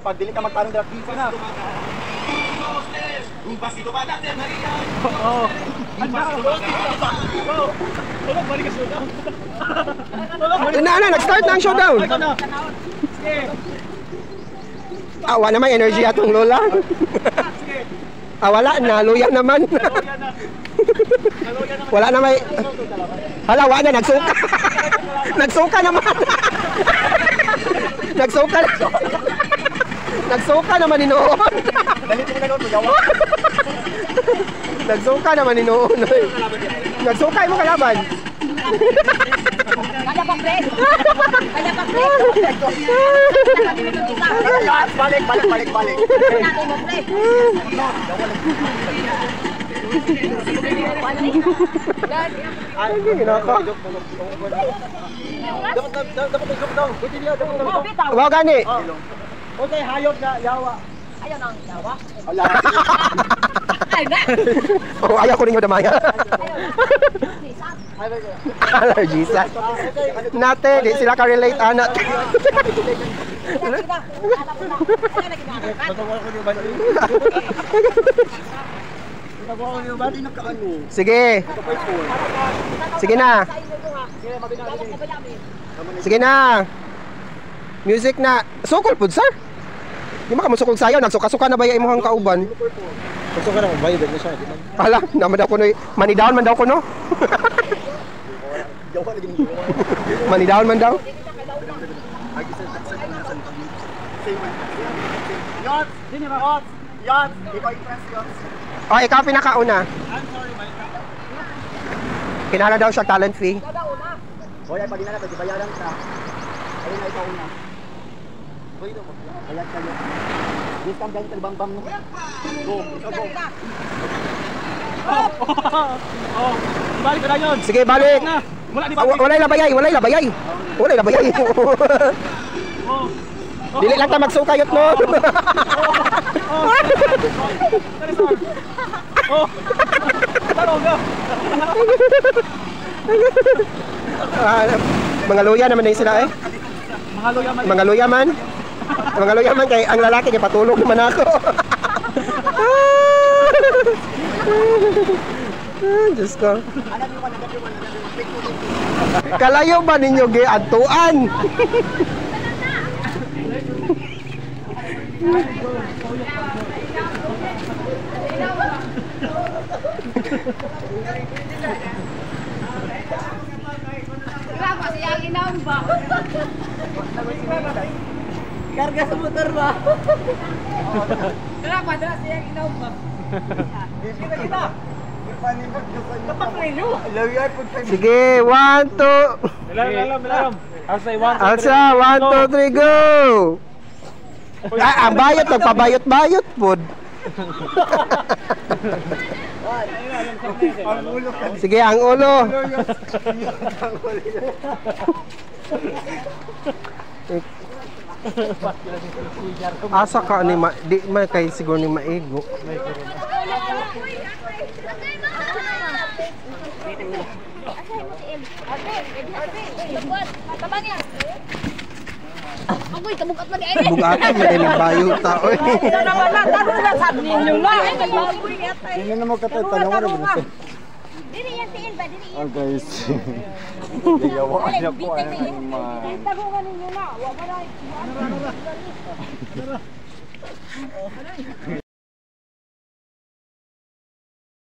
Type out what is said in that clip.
pag dili ka magtanong dira dito na. Oo. Balik ka showdown. Nag-start na ang showdown. Wala naman energy atong lola. Wala na, luya naman. Wala na may... Hala, wala na, nagsuka. Nagsuka naman. Nagsuka. Nagsuka naman ni noon. Nagsuka naman ni noon. Nagsuka mo kalaban. Kaya pa pre. Kaya pa pre. Balik. Ay, ginako. Dapat joke daw. Wow, gani. Okay, hayop na yawa. Ayaw nang yawa. Wala. Ay na. Ayaw ko ninyo damaya. Allergy sa. Nate, di sila ka-relate anak. Sige. Sige na. Sige na. Music na. Sukol pud sir. Di ba ka musukog sayo? Nagsuka-suka na ba yung imong kauban? Nagsuka na bayad na siya. Hala, naman daw ko no. Manidaon man daw ko no. Manidaon man daw. Yacht. Ikaw impress yacht. Oh, ikaw pinakauna. Kinala daw siya talent fee. Hoy, ay pag inala, bayaran ka. Ayun na ikaw una. Hoy, do. Bayad kayo. Discount dahil tagbambam mo. Go, ikaw go. Oh, balik na yun. Sige, balik. Walay labayay. Dili lang ta magsukayot mo. Mga luya naman din sila eh. Mga luya man kay ang lalaki kay patulog naman ako. Diyos ko. Kalayo ba ninyo giadtuan? Kenapa sih yang nambah? Karga sa motor ba? Kenapa ada sih yang nambah? Kita. Sige, 1, 2. Alam. Alsa, 1, 2, 3, go! Ang bayot, nagpabayot-bayot po. Sige, ang ulo. Asa ka ni di man kay siguro ni maigo. Agoy, kabugat man ay. Bugatan man ni bayo ta oy. Wala sa ninyo na. Hindi na mo katay tanong mo na. Dili yan tiin ba dili. Oh guys. Yawa niya ko ay man. Tagungan ninyo na. Wa ba